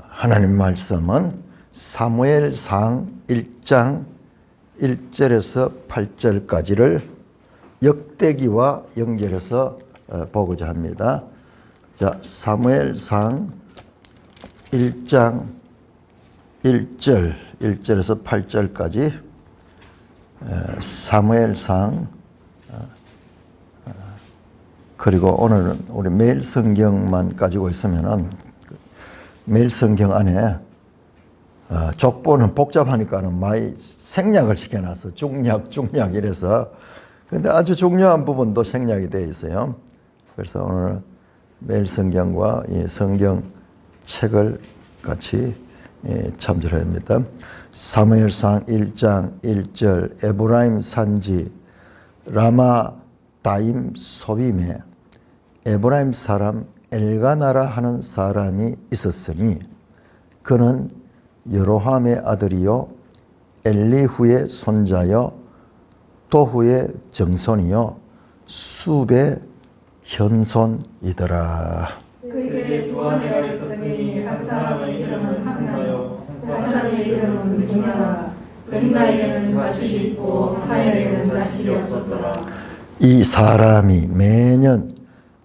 하나님 말씀은 사무엘상 1장 1절에서 8절까지를 역대기와 연결해서 보고자 합니다. 자, 사무엘상 1장 1절에서 8절까지 사무엘상, 그리고 오늘은 우리 매일 성경만 가지고 있으면은 매일 성경 안에 족보는 복잡하니까는 많이 생략을 시켜놨어. 중략 이래서. 근데 아주 중요한 부분도 생략이 되어 있어요. 그래서 오늘 매일 성경과 이 성경 책을 같이 참조해야 합니다. 사무엘상 1장 1절 에브라임 산지 라마다임 소빔에 에브라임 사람 엘가나라 하는 사람이 있었으니 그는 여로함의 아들이요 엘리후의 손자요 도후의 정손이요 숲의 현손이더라. 그에게 두 아내가 있었으니 한 사람의 이름은 한나요 한 사람의 이름은 브리나라. 브리나에게는 자식이 있고 한나에게는 자식이 없었더라. 이 사람이 매년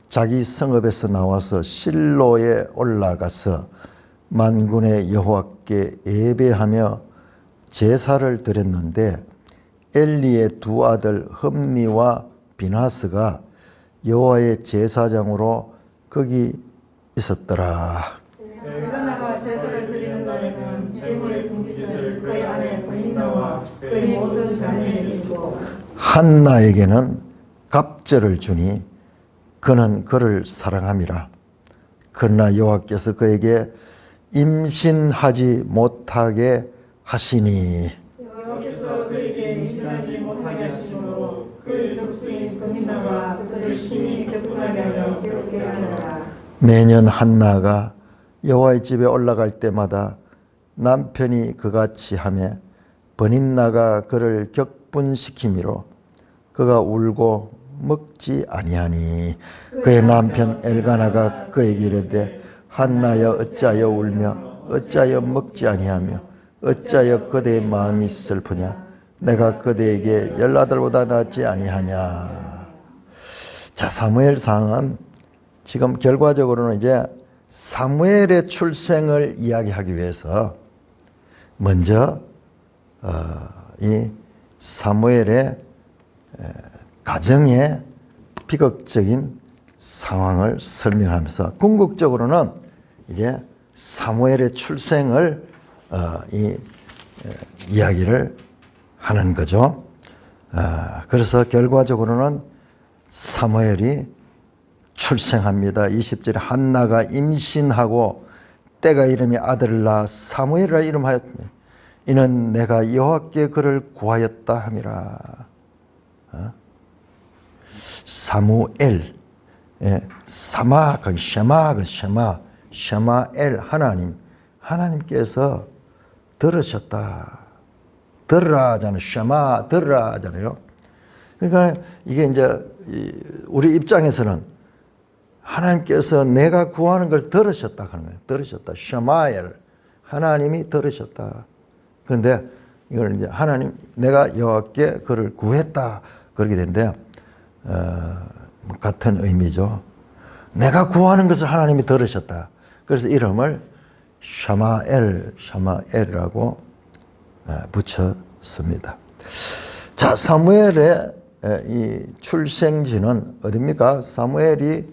자기 성읍에서 나와서 실로에 올라가서 만군의 여호와께 예배하며 제사를 드렸는데 엘리의 두 아들 흠니와 비나스가 여호와의 제사장으로 거기 있었더라. 엘가나가 제사를 드리는 날에는 제물의 분깃을 그의 아내 브린나와 그의 모든 자녀에게 주고 한나에게는 갑절을 주니 그는 그를 사랑함이라. 그러나 여호와께서 그에게 임신하지 못하게 하시니 여호와께서 그에게 임신하지 못하게 하심으로 그의 적수인 브린나가 그를 심히 격분하게 하여 괴롭게 하더라. 매년 한나가 여호와의 집에 올라갈 때마다 남편이 그같이 하매 브린나가 그를 격분시키미로 그가 울고 먹지 아니하니 그의 남편 엘가나가 그에게 이르되 한나여 어찌하여 울며 어찌하여 먹지 아니하며 어찌하여 그대의 마음이 슬프냐 내가 그대에게 10아들보다 낫지 아니하냐. 자, 사무엘상은 지금 결과적으로는 이제 사무엘의 출생을 이야기하기 위해서 먼저 이 사무엘의 가정의 비극적인 상황을 설명하면서 궁극적으로는 이제 사무엘의 출생을 이야기를 하는 거죠. 그래서 결과적으로는 사무엘이 출생합니다. 20절에 한나가 임신하고 때가 이름이 아들을 낳아 사무엘이라 이름하였으니 이는 내가 여호와께 그를 구하였다 함이라. 사무엘, 샤마엘 하나님께서 들으셨다. 들으라 하잖아요. 샤마 들으라 하잖아요. 그러니까 이게 이제 우리 입장에서는 하나님께서 내가 구하는 걸 들으셨다 하는 거예요. 들으셨다. 샤마엘 하나님이 들으셨다. 그런데 이걸 이제 하나님 내가 여호와께 그를 구했다 그렇게 되는데 같은 의미죠. 내가 구하는 것을 하나님이 들으셨다. 그래서 이름을 샤마엘이라고 붙였습니다. 자, 사무엘의 이 출생지는 어디입니까? 사무엘이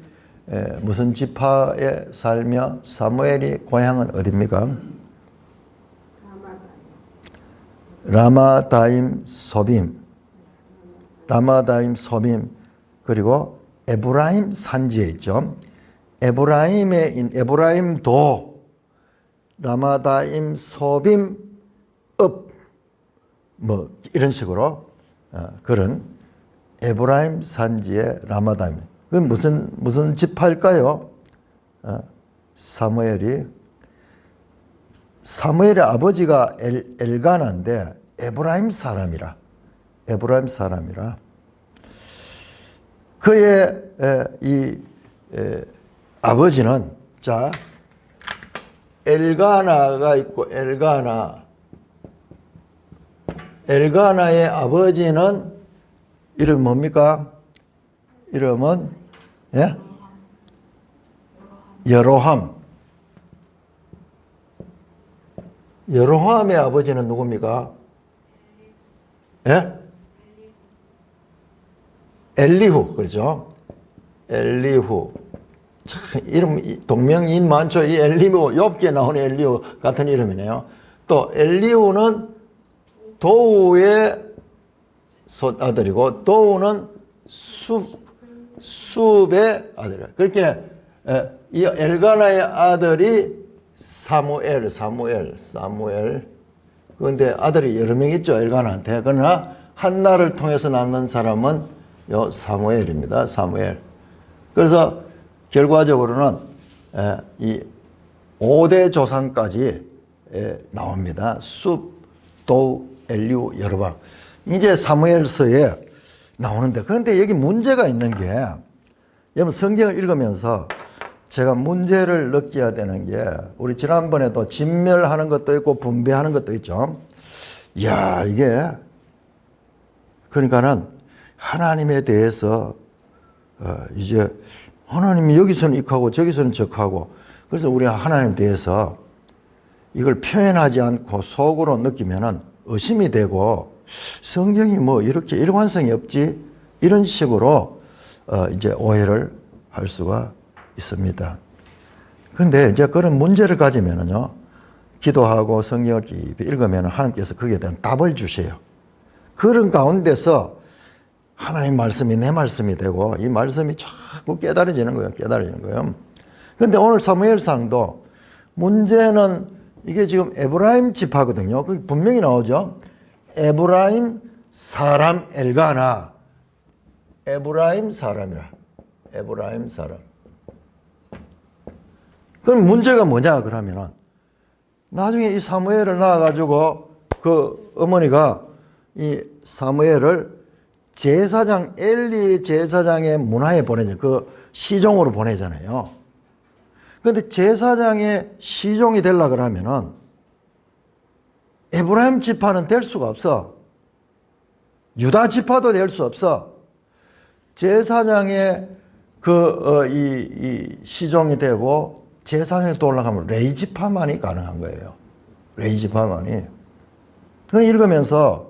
무슨 지파에 살며 사무엘이 고향은 어디입니까? 라마다임 소빔, 그리고 에브라임 산지에 있죠. 에브라임도 라마다임 소빔 뭐 이런 식으로 그런 에브라임 산지의 라마다임. 그건 무슨 지파일까요? 사무엘의 아버지가 엘가나인데 에브라임 사람이라. 그의 이 아버지는 자 엘가나가 있고 엘가나의 아버지는 이름 뭡니까? 이름은 예? 여로함. 여로함의 아버지는 누굽니까? 예? 엘리후, 그죠? 엘리후. 참, 이름, 동명이인 많죠? 이 엘리후, 욥기에 나오는 엘리후 같은 이름이네요. 또, 엘리후는 도우의 아들이고, 도우는 숲의 아들이에요. 그렇게, 이 엘가나의 아들이 사무엘. 그런데 아들이 여러 명 있죠, 엘가나한테. 그러나, 한나를 통해서 낳는 사람은 요 사무엘입니다. 사무엘. 그래서 결과적으로는 이 5대 조상까지 나옵니다. 숲, 도우, 엘리후, 여로밤. 이제 사무엘서에 나오는데, 그런데 여기 문제가 있는 게, 여러분 성경을 읽으면서 제가 문제를 느껴야 되는 게, 우리 지난번에도 진멸하는 것도 있고 분배하는 것도 있죠. 이야, 이게 그러니까는 하나님에 대해서 이제 하나님이 여기서는 이하고 저기서는 저하고, 그래서 우리가 하나님에 대해서 이걸 표현하지 않고 속으로 느끼면은 의심이 되고, 성경이 뭐 이렇게 일관성이 없지, 이런 식으로 이제 오해를 할 수가 있습니다. 그런데 이제 그런 문제를 가지면은요, 기도하고 성경을 깊이 읽으면 하나님께서 거기에 대한 답을 주세요. 그런 가운데서 하나님 말씀이 내 말씀이 되고, 이 말씀이 자꾸 깨달아지는 거예요. 그런데 오늘 사무엘상도 문제는 이게 지금 에브라임 지파거든요. 그 분명히 나오죠. 에브라임 사람 엘가나. 에브라임 사람이라. 에브라임 사람. 그럼 문제가 뭐냐 그러면은, 나중에 이 사무엘을 낳아가지고 그 어머니가 이 사무엘을 제사장, 엘리 제사장의 문화에 보내죠. 그 시종으로 보내잖아요. 그런데 제사장의 시종이 되려고 그러면은 에브라임 지파는 될 수가 없어. 유다 지파도 될 수 없어. 제사장의 이 시종이 되고 제사장에 또 올라가면 레위 지파만이 가능한 거예요. 레위 지파만이. 그걸 읽으면서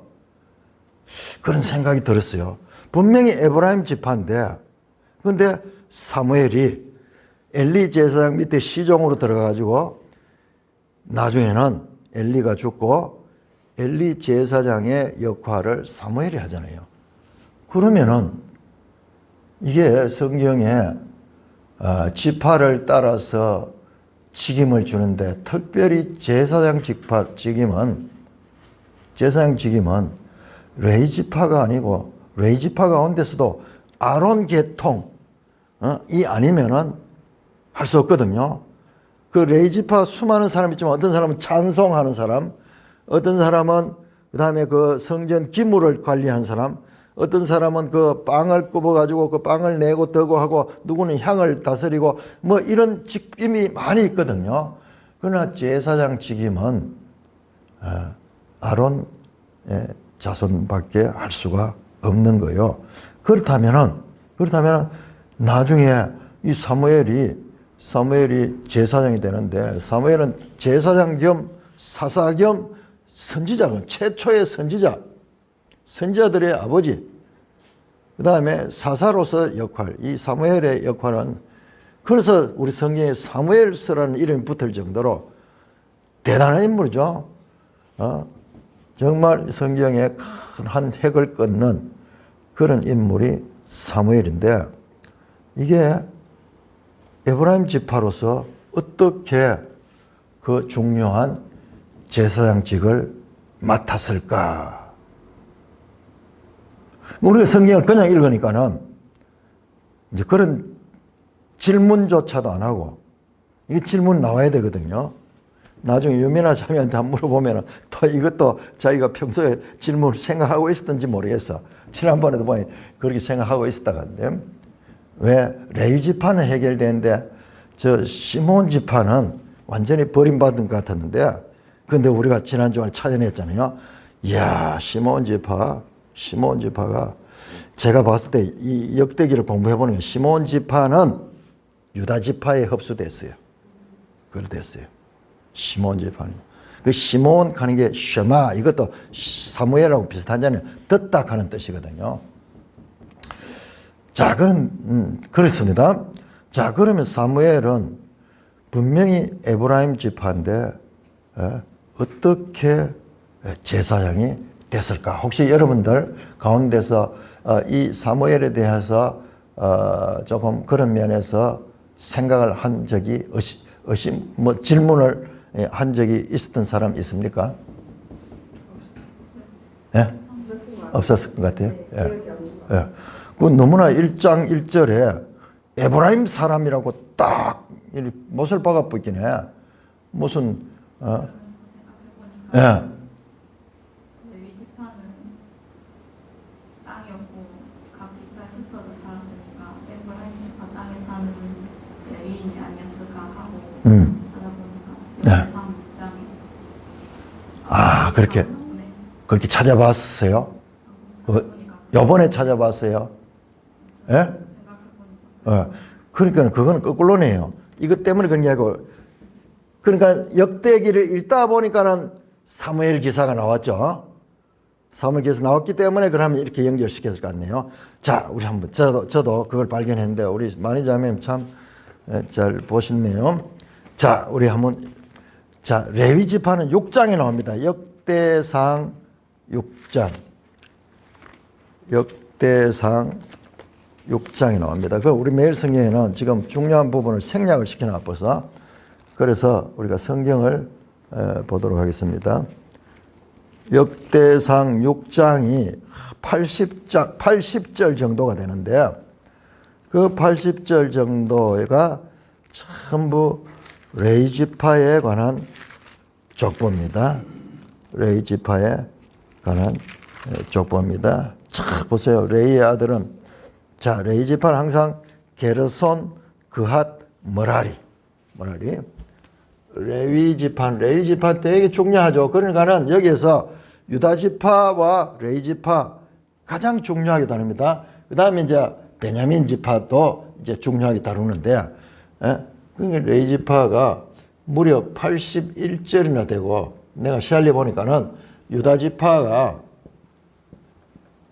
그런 생각이 들었어요. 분명히 에브라임 지파인데, 근데 사무엘이 엘리 제사장 밑에 시종으로 들어가가지고 나중에는 엘리가 죽고 엘리 제사장의 역할을 사무엘이 하잖아요. 그러면은 이게 성경에 지파를 따라서 직임을 주는데, 특별히 제사장 직임은 레위 지파가 아니고, 레위 지파 가운데서도 아론 계통 이 아니면은 할 수 없거든요. 그 레위 지파 수많은 사람이 있지만, 어떤 사람은 찬송하는 사람, 어떤 사람은 그 다음에 그 성전 기물을 관리하는 사람, 어떤 사람은 그 빵을 굽어가지고 그 빵을 내고 뜨고 하고, 누구는 향을 다스리고, 뭐 이런 직임이 많이 있거든요. 그러나 제사장 직임은 아론 자손밖에 할 수가 없는 거예요. 그렇다면은 나중에 이 사무엘이 제사장이 되는데, 사무엘은 제사장 겸 사사 겸 선지자는 최초의 선지자들의 아버지, 그 다음에 사사로서 역할, 이 사무엘의 역할은, 그래서 우리 성경에 사무엘서라는 이름이 붙을 정도로 대단한 인물이죠. 정말 성경에 큰 한 획을 끊는 그런 인물이 사무엘인데, 이게 에브라임 지파로서 어떻게 그 중요한 제사장직을 맡았을까? 우리가 성경을 그냥 읽으니까는 이제 그런 질문조차도 안 하고, 이게 질문 나와야 되거든요. 나중에 유민아 자매한테 한번 물어보면은 또 이것도 자기가 평소에 질문을 생각하고 있었던지 모르겠어. 지난번에도 보니 그렇게 생각하고 있었다던데, 왜 레위 지파는 해결되는데 저 시몬 지파는 완전히 버림받은 것 같았는데, 근데 우리가 지난주에 찾아냈잖아요. 이야, 시므온 지파가 제가 봤을 때 이 역대기를 공부해보는 게 시므온 지파는 유다 지파에 흡수됐어요. 그랬어요. 시므온 지파는. 그 시므온 하는 게 쉐마, 이것도 사무엘하고 비슷하잖아요. 듣다 하는 뜻이거든요. 자, 그렇습니다. 자, 그러면 사무엘은 분명히 에브라임 지파인데 어떻게 제사장이 됐을까? 혹시 여러분들 가운데서 이 사무엘에 대해서 조금 그런 면에서 생각을 한 적이 질문을 한 적이 있었던 사람 있습니까? 예? 없었을 것 같아요. 예. 예. 그 너무나 1장 1절에 에브라임 사람이라고 딱 못을 박아 붙긴 해. 무슨 예. 레위 지파는 땅이 없고 각 지파에 흩어져 살았으니까 에브라임 지파 땅에 사는 레위인이 아니었을까 하고 찾아보니까 네. 역대상 6장에 아, 그렇게 찾아봤어요? 요번에 찾아봤어요? 예? 그러니까 그거는 거꾸로네요. 이것 때문에 그런 게 아니고, 그러니까 역대기를 읽다 보니까는 사무엘 기사가 나왔죠. 사무엘 기사 나왔기 때문에 그러면 이렇게 연결시켰을 것 같네요. 자, 우리 한번 저도 그걸 발견했는데 우리 마니자매님 참 잘 보셨네요. 자, 우리 한번 자, 레위 지파는 6장에 나옵니다. 역대상 6장. 역대상 6장에 나옵니다. 그 우리 매일 성경에는 지금 중요한 부분을 생략을 시켜놨어서 그래서 우리가 성경을 보도록 하겠습니다. 역대상 6장이 80절 정도가 되는데 그 80절 정도가 전부 레위 지파에 관한 족보입니다. 레위 지파에 관한 족보입니다. 자, 보세요. 레위의 아들은 자, 레위 지파는 항상 게르손, 그핫, 머라리. 레위 지파 되게 중요하죠. 그러니까는 여기에서 유다 지파와 레위 지파 가장 중요하게 다룹니다. 그 다음에 이제 베냐민 지파도 이제 중요하게 다루는데, 그러니까 레위 지파가 무려 81절이나 되고, 내가 시알리 보니까는 유다 지파가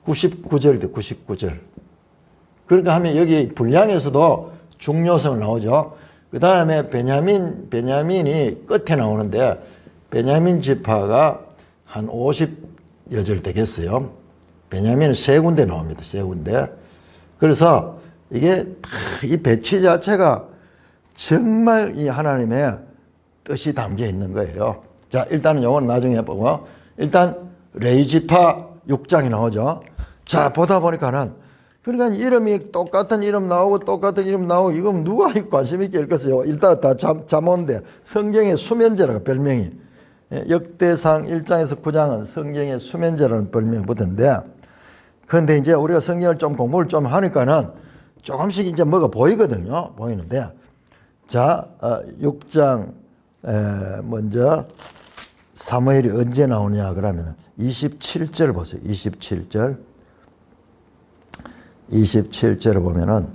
99절 돼, 99절. 그러니까 하면 여기 분량에서도 중요성을 나오죠. 그 다음에 베냐민이 끝에 나오는데, 베냐민 지파가 한 50여 절 되겠어요. 베냐민은 세 군데 나옵니다. 세 군데. 그래서 이게 이 배치 자체가 정말 이 하나님의 뜻이 담겨 있는 거예요. 자, 일단은 요건 나중에 보고, 일단 레위 지파 6장이 나오죠. 자, 보다 보니까는, 그러니까 이름이 똑같은 이름 나오고 이건 누가 관심 있게 읽겠어요. 일단 다 잠언데 성경의 수면제라고 별명이. 역대상 1장에서 9장은 성경의 수면제라는 별명이 붙은데, 그런데 이제 우리가 성경을 좀 공부를 좀 하니까는 조금씩 이제 뭐가 보이거든요. 보이는데, 자, 6장 먼저 사무엘이 언제 나오냐 그러면 27절 보세요. 27절을 보면은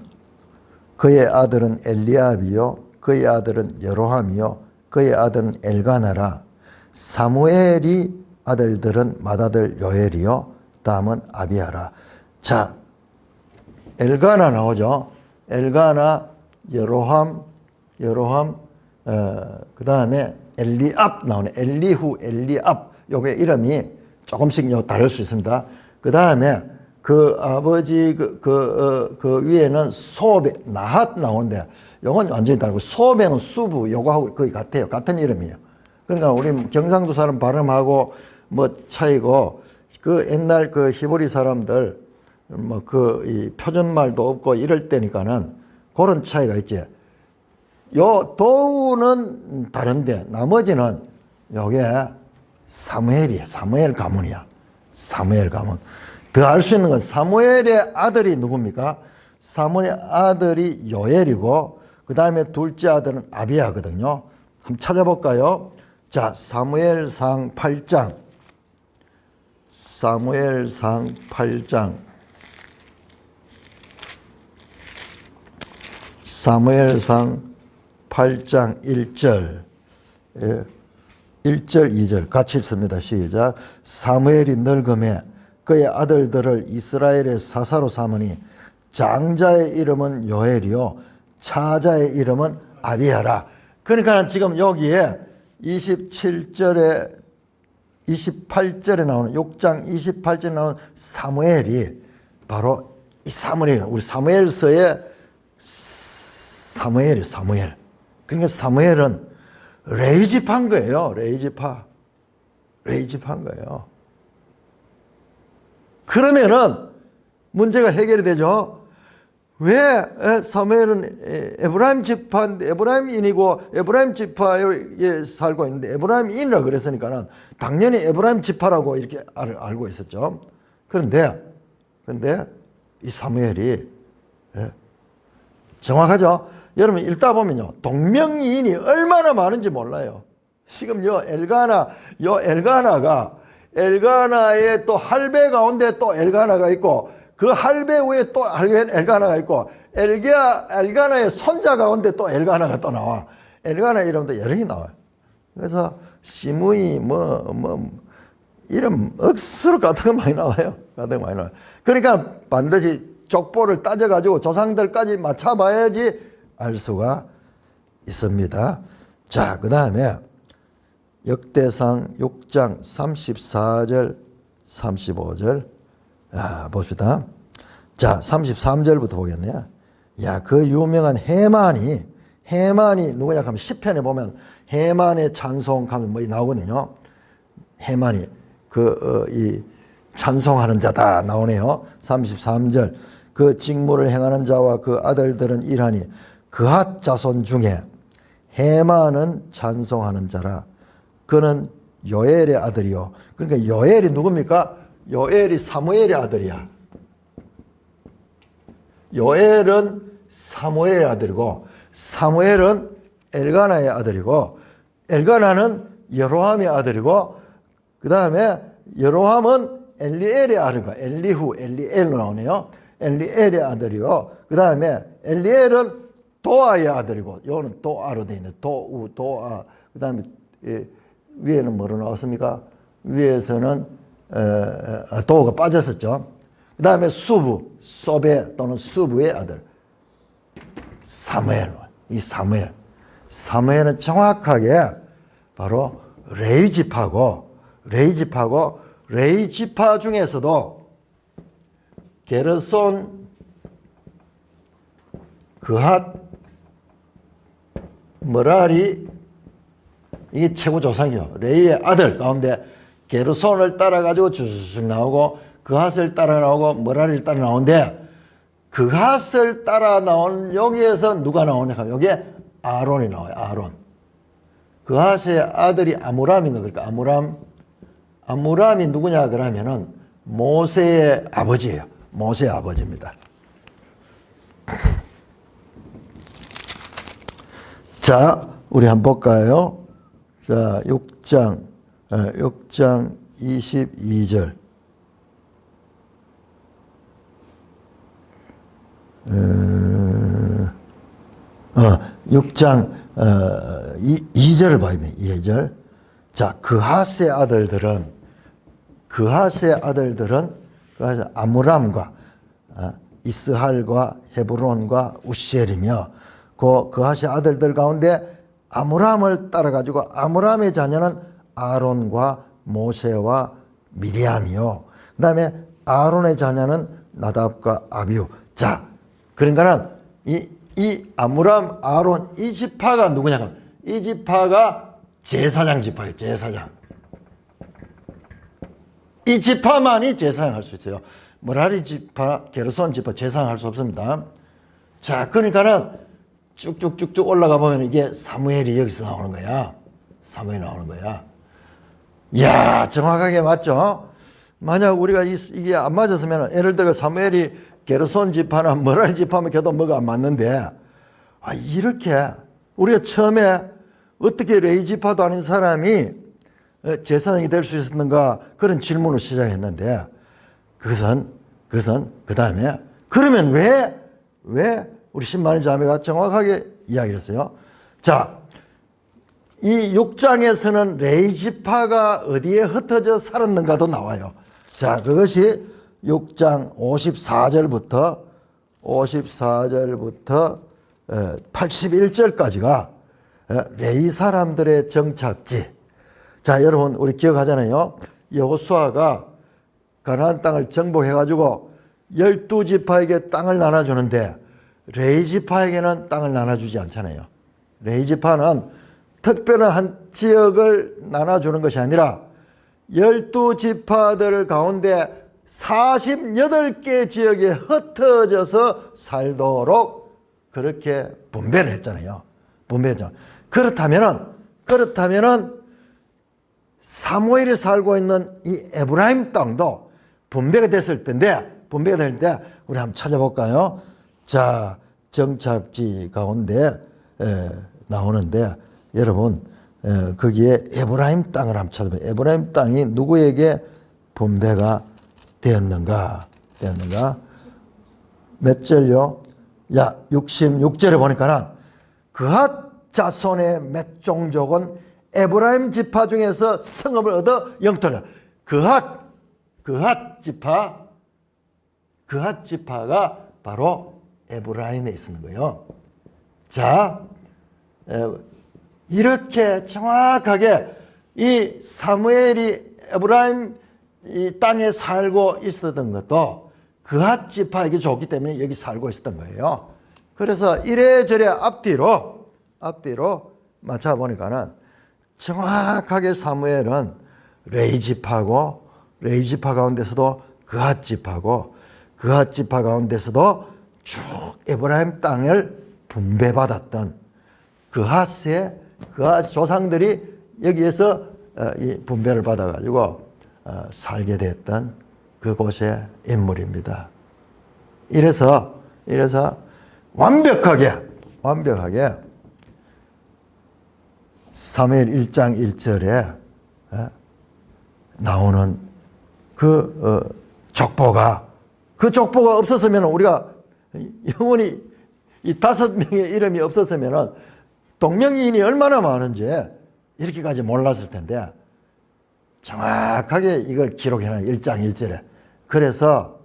그의 아들은 엘리압이요 그의 아들은 여로함이요 그의 아들은 엘가나라. 사무엘이 아들들은 맏아들 요엘이요 다음은 아비아라. 자, 엘가나 나오죠. 엘가나, 여로함, 그 다음에 엘리압 나오네. 엘리후, 엘리압. 요게 이름이 조금씩 다를 수 있습니다. 그 다음에 그 아버지 그 위에는 소베, 나핫 나오는데 요건 완전히 다르고 소베는 수부, 요거하고 거의 같아요. 같은 이름이에요. 그러니까 우리 경상도 사람 발음하고 뭐 차이고 그 옛날 그 히브리 사람들 뭐 이 표준말도 없고 이럴 때니까는 그런 차이가 있지. 요 도우는 다른데 나머지는 요게 사무엘이야. 사무엘 가문이야. 사무엘 가문. 더 알 수 있는 건 사무엘의 아들이 누굽니까? 사무엘의 아들이 요엘이고 그 다음에 둘째 아들은 아비야거든요. 한번 찾아볼까요? 자, 사무엘상 8장. 사무엘상 8장. 사무엘상 8장 1절. 1절, 2절 같이 읽습니다. 시작. 사무엘이 늙음에 그의 아들들을 이스라엘의 사사로 삼으니 장자의 이름은 요엘이요 차자의 이름은 아비야라. 그러니까 지금 여기에 27절에 28절에 나오는 6장 28절에 나오는 사무엘이 바로 이 사무엘이에요. 우리 사무엘서의 사무엘. 그러니까 사무엘은 레위지파인 거예요. 레위지파인 거예요. 그러면은 문제가 해결이 되죠. 왜 사무엘은 에브라임 지파인데 에브라임인이고 에브라임 지파에 살고 있는데 에브라임인이라 그랬으니까는 당연히 에브라임 지파라고 이렇게 알고 있었죠. 그런데 이 사무엘이 정확하죠. 여러분 읽다 보면요 동명이인이 얼마나 많은지 몰라요. 지금 엘가나의 또 할배 가운데 또 엘가나가 있고 그 할배 위에 또 엘가나가 있고 엘가나의 손자 가운데 또 엘가나가 또 나와. 엘가나 이름도 여러 개 나와요. 그래서 시므이 이름 억수로 같은 거 많이 나와요. 그러니까 반드시 족보를 따져가지고 조상들까지 맞춰봐야지 알 수가 있습니다. 자, 그 다음에 역대상 6장 34절 35절 봅시다. 자, 33절부터 보겠네요. 야, 그 유명한 해만이 누구냐 하면 시편에 보면 해만의 찬송하면 뭐 나오거든요. 해만이 이 찬송하는 자다 나오네요. 33절 그 직무를 행하는 자와 그 아들들은 일하니 그핫 자손 중에 해만은 찬송하는 자라. 그는 요엘의 아들이요. 그러니까 요엘이 누굽니까? 요엘이 사무엘의 아들이야. 요엘은 사무엘의 아들이고 사무엘은 엘가나의 아들이고 엘가나는 여로함의 아들이고 그 다음에 여로함은 엘리엘의 아들이고 엘리엘로 나오네요. 엘리엘의 아들이고 그 다음에 엘리엘은 도아의 아들이고 요거는 도아로 되어 있네. 도아 그 다음에 위에는 뭐로 나왔습니까? 위에서는 도가 빠졌었죠. 그 다음에 소베 또는 수부의 아들 사무엘. 이 사무엘은 정확하게 바로 레위지파고 레위지파 중에서도 게르손, 그핫, 머라리 이게 최고 조상이요. 레위의 아들 가운데 게르손을 따라가지고 쭉 나오고 그핫을 따라 나오고 머라리를 따라 나오는데 그핫을 따라 나온 여기에서 누가 나오냐 하면 여기에 아론이 나와요. 아론. 그핫의 아들이 아므람인가 그러니까 아므람이 누구냐 그러면은 모세의 아버지예요. 모세의 아버지입니다. 자, 우리 한번 볼까요? 자, 6장 22절. 6장 2절을 봐야 돼. 2절. 자, 그핫의 아들들은 아므람과 이스할과 헤브론과 우시엘이며 그핫의 아들들 가운데 아므람을 따라가지고 아므람의 자녀는 아론과 모세와 미리암이요. 그 다음에 아론의 자녀는 나답과 아비후. 자, 그러니까는 이 아므람, 아론 이 지파가 누구냐? 이 지파가 제사장 지파예요. 제사장. 이 지파만이 제사장할 수 있어요. 머라리 지파, 게르손 지파 제사장할 수 없습니다. 자, 그러니까는 쭉쭉쭉쭉 올라가 보면 이게 사무엘이 여기서 나오는 거야. 사무엘이 나오는 거야. 이야, 정확하게 맞죠? 만약 우리가 이게 안 맞았으면 예를 들어 사무엘이 게르손 지파나 머라리 지파면 걔도 뭐가 안 맞는데 이렇게 우리가 처음에 어떻게 레위 지파도 아닌 사람이 제사장이 될 수 있었는가 그런 질문을 시작했는데 그것은 그 다음에 그러면 왜 우리 신만희 자매가 정확하게 이야기를 했어요. 자, 이 6장에서는 레위 지파가 어디에 흩어져 살았는가도 나와요. 자, 그것이 6장 54절부터 81절까지가 레위 사람들의 정착지. 자, 여러분 우리 기억하잖아요. 여호수아가 가나안 땅을 정복해가지고 12지파에게 땅을 나눠주는데 레위 지파에게는 땅을 나눠주지 않잖아요. 레위 지파는 특별한 한 지역을 나눠주는 것이 아니라 12지파들 가운데 48개 지역에 흩어져서 살도록 그렇게 분배를 했잖아요. 분배했죠. 그렇다면은 사무엘이 살고 있는 이 에브라임 땅도 분배가 됐을 텐데 우리 한번 찾아볼까요? 자, 정착지 가운데 나오는데 여러분 거기에 에브라임 땅을 한번 찾아봐요. 에브라임 땅이 누구에게 분배가 되었는가? 몇 절요? 66절에 보니까는 그핫 자손의 몇 종족은 에브라임 지파 중에서 성읍을 얻어 영토를. 그핫 지파가 바로 에브라임에 있었는 거예요. 자, 이렇게 정확하게 이 사무엘이 에브라임 이 땅에 살고 있었던 것도 그핫 지파에게 좋기 때문에 여기 살고 있었던 거예요. 그래서 이래저래 앞뒤로 맞춰보니까는 정확하게 사무엘은 레위 지파고 레위 지파 가운데서도 그핫 지파고 그핫 지파 가운데서도 쭉 에브라임 땅을 분배받았던 그핫 조상들이 여기에서 이 분배를 받아가지고 살게 됐던 그곳의 인물입니다. 이래서 완벽하게 사무엘 1장 1절에 나오는 그 족보가 없었으면 우리가 영원히 이 5명의 이름이 없었으면 동명이인이 얼마나 많은지 이렇게까지 몰랐을 텐데 정확하게 이걸 기록해놓은 1장 1절에 그래서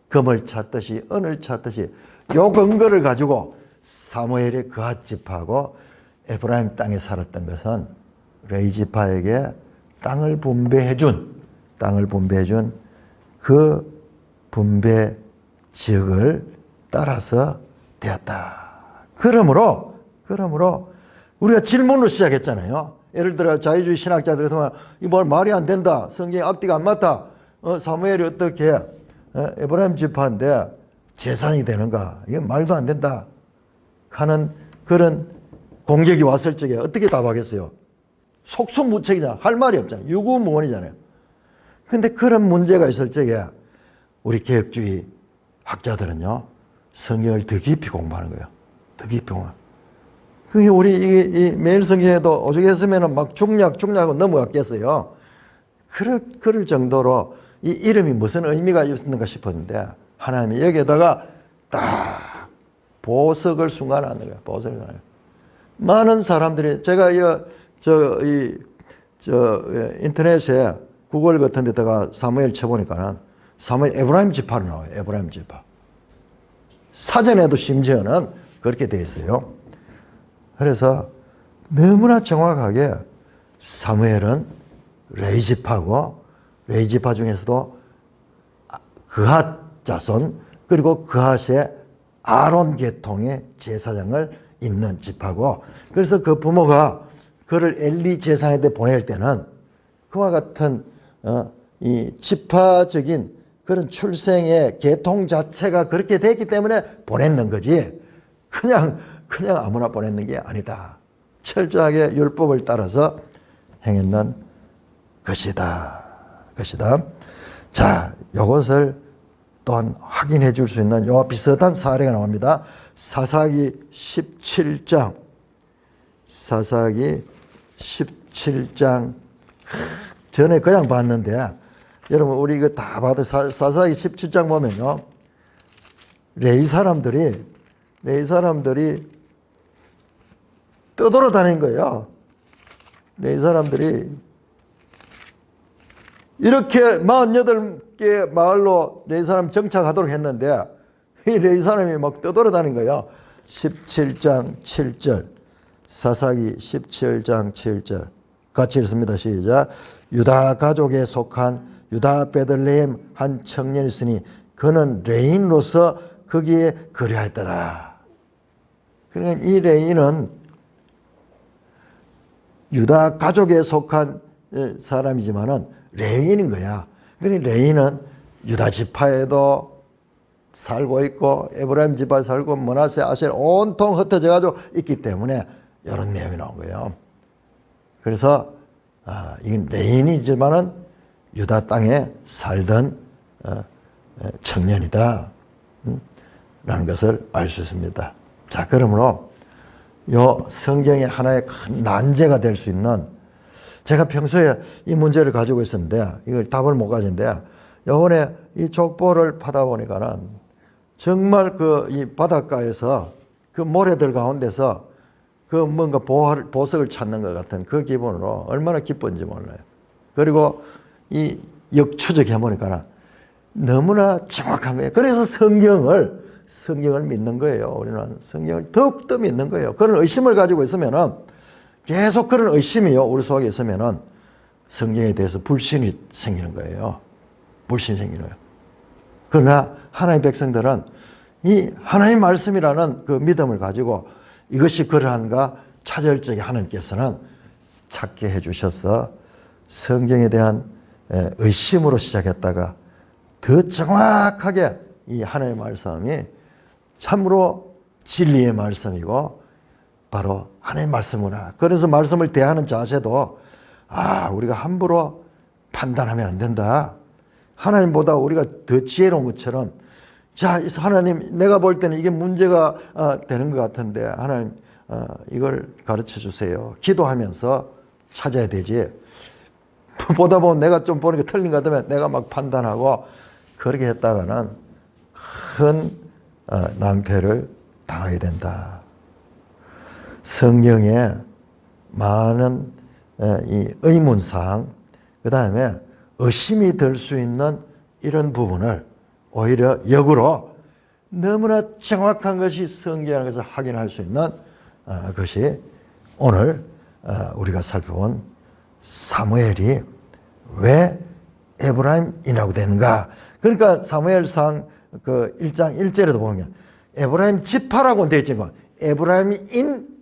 금을 찾듯이 은을 찾듯이 요 근거를 가지고 사무엘이 그핫 지파고 에브라임 땅에 살았던 것은 레위 지파에게 땅을 분배해준 그 분배 지역을 따라서 되었다. 그러므로 우리가 질문으로 시작했잖아요. 예를 들어 자유주의 신학자들이 이뭘 말이 안 된다. 성경이 앞뒤가 안 맞다. 사무엘이 어떻게 에브라임 지파인데 제사장이 되는가? 이건 말도 안 된다. 하는 그런 공격이 왔을 적에 어떻게 답하겠어요? 속수무책이잖아. 할 말이 없잖아요. 유구무원이잖아요. 근데 그런 문제가 있을 적에 우리 개혁주의 학자들은요, 성경을 더 깊이 공부하는 거예요. 더 깊이 공부하는. 그게 우리 이 매일 성경에도 오죽했으면 막 중략하고 넘어갔겠어요. 그럴 정도로 이 이름이 무슨 의미가 있었는가 싶었는데 하나님이 여기에다가 딱 보석을 순간하는 거예요. 보석을. 많은 사람들이 제가 인터넷에 구글 같은 데다가 사무엘 쳐보니까는 사무엘 에브라임 지파로 나와요. 에브라임 지파. 사전에도 심지어는 그렇게 되어 있어요. 그래서 너무나 정확하게 사무엘은 레위 지파고 레위 지파 중에서도 그핫 자손 그리고 그핫의 아론 계통의 제사장을 잇는 지파고 그래서 그 부모가 그를 엘리 제사장한테 보낼 때는 그와 같은 이 지파적인 그런 출생의 계통 자체가 그렇게 됐기 때문에 보냈는 거지 그냥 아무나 보냈는 게 아니다. 철저하게 율법을 따라서 행했는 것이다. 자, 이것을 또한 확인해 줄 수 있는 이와 비슷한 사례가 나옵니다. 사사기 17장 사사기 17장 전에 그냥 봤는데 여러분 우리 이거 다 봐도 사사기 17장 보면요. 레위 사람들이 떠돌아다니는 거예요. 레위 사람들이 이렇게 48개 마을로 레위 사람 정착하도록 했는데 이 레위 사람이 막 떠돌아다니는 거예요. 17장 7절 사사기 17장 7절 같이 읽습니다. 시작. 유다 가족에 속한 유다 베들레헴 한 청년이 있으니 그는 레인으로서 거기에 거류하였다. 그러니까 이 레인은 유다 가족에 속한 사람이지만은 레인인 거야. 그러니까 레인은 유다 지파에도 살고 있고 에브라임 지파에 살고 므낫세 아셀 온통 흩어져 가지고 있기 때문에 이런 내용이 나온 거예요. 그래서 이건 레인이지만은 유다 땅에 살던 청년이다 라는 것을 알 수 있습니다. 자, 그러므로 요 성경의 하나의 큰 난제가 될 수 있는, 제가 평소에 이 문제를 가지고 있었는데 이걸 답을 못 가진데 요번에 이 족보를 파다 보니까는 정말 이 바닷가에서 그 모래들 가운데서 그 뭔가 보석을 찾는 것 같은 그 기분으로 얼마나 기쁜지 몰라요. 그리고 이 역추적해 보니까는 너무나 정확한 거예요. 그래서 성경을 믿는 거예요. 우리는 성경을 더욱더 믿는 거예요. 그런 의심을 가지고 있으면은 계속 그런 의심이요 우리 속에 있으면은 성경에 대해서 불신이 생기는 거예요. 불신이 생기는 거예요. 그러나 하나님의 백성들은 이 하나님 말씀이라는 그 믿음을 가지고 이것이 그러한가 찾을 적에 하나님께서는 찾게 해주셔서 성경에 대한 의심으로 시작했다가 더 정확하게 이 하나님의 말씀이 참으로 진리의 말씀이고 바로 하나님의 말씀이구나. 그래서 말씀을 대하는 자세도 우리가 함부로 판단하면 안 된다. 하나님보다 우리가 더 지혜로운 것처럼 자, 하나님 내가 볼 때는 이게 문제가 되는 것 같은데 하나님 이걸 가르쳐 주세요. 기도하면서 찾아야 되지. 보다 보면 내가 좀 보니까 틀린 것 같으면 내가 막 판단하고 그렇게 했다가는 큰 낭패를 당하게 된다. 성경에 많은 이 의문사항, 그 다음에 의심이 들 수 있는 이런 부분을 오히려 역으로 너무나 정확한 것이 성경이라는 것을 확인할 수 있는 것이 오늘 우리가 살펴본 사무엘이 왜 에브라임이라고 되는가. 그러니까 사무엘상 그 1장 1절에도 보면 에브라임 지파라고 되어 있지만 에브라임인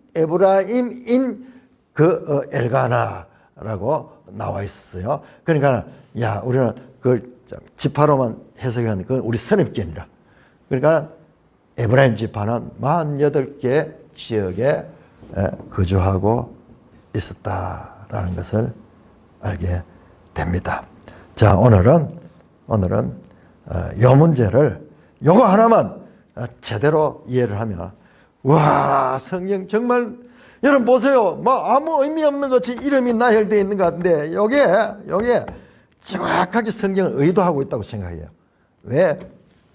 그 엘가나라고 나와 있었어요. 그러니까 우리는 그걸 지파로만 해석하는 그건 우리 선입견이라. 그러니까 에브라임 지파는 48개 지역에 거주하고 있었다라는 것을 알게 됩니다. 자, 오늘은 이 문제를 요거 하나만 제대로 이해를 하면 와, 성경 정말 여러분 보세요. 아무 의미 없는 것이 이름이 나열되어 있는 것 같은데 요게 정확하게 성경을 의도하고 있다고 생각해요. 왜?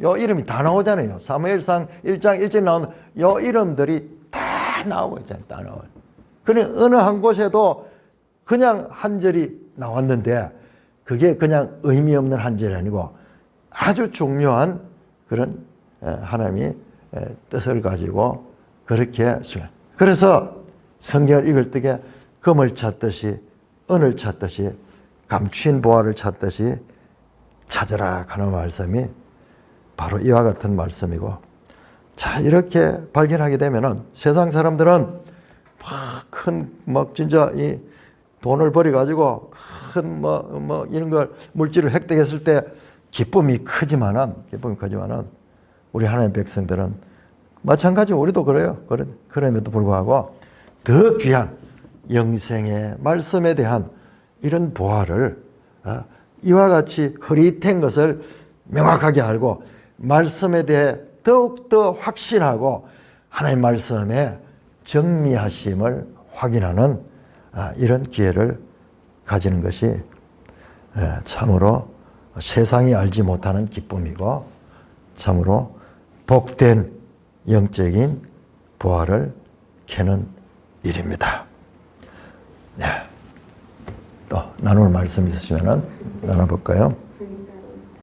요 이름이 다 나오잖아요. 사무엘상 1장 1절 나오는 요 이름들이 다 나오고 있잖아요. 다 나와요. 그러니 어느 한 곳에도 그냥 한 절이 나왔는데 그게 그냥 의미 없는 한 절이 아니고 아주 중요한 그런 하나님이 뜻을 가지고 그렇게 그래서 성경을 읽을 때에 금을 찾듯이 은을 찾듯이 감추인 보화를 찾듯이 찾으라 하는 말씀이 바로 이와 같은 말씀이고, 자, 이렇게 발견하게 되면은 세상 사람들은 진짜 이 돈을 벌여가지고 큰 이런 걸 물질을 획득했을 때 기쁨이 크지만은 우리 하나님의 백성들은 마찬가지로 우리도 그래요. 그럼에도 불구하고 더 귀한 영생의 말씀에 대한 이런 보화를 이와 같이 흐릿한 것을 명확하게 알고 말씀에 대해 더욱더 확신하고 하나님 말씀의 정리하심을 확인하는 이런 기회를 가지는 것이 참으로 세상이 알지 못하는 기쁨이고 참으로 복된 영적인 부활을 캐는 일입니다. 네. 또 나눌 말씀 있으시면 나눠볼까요?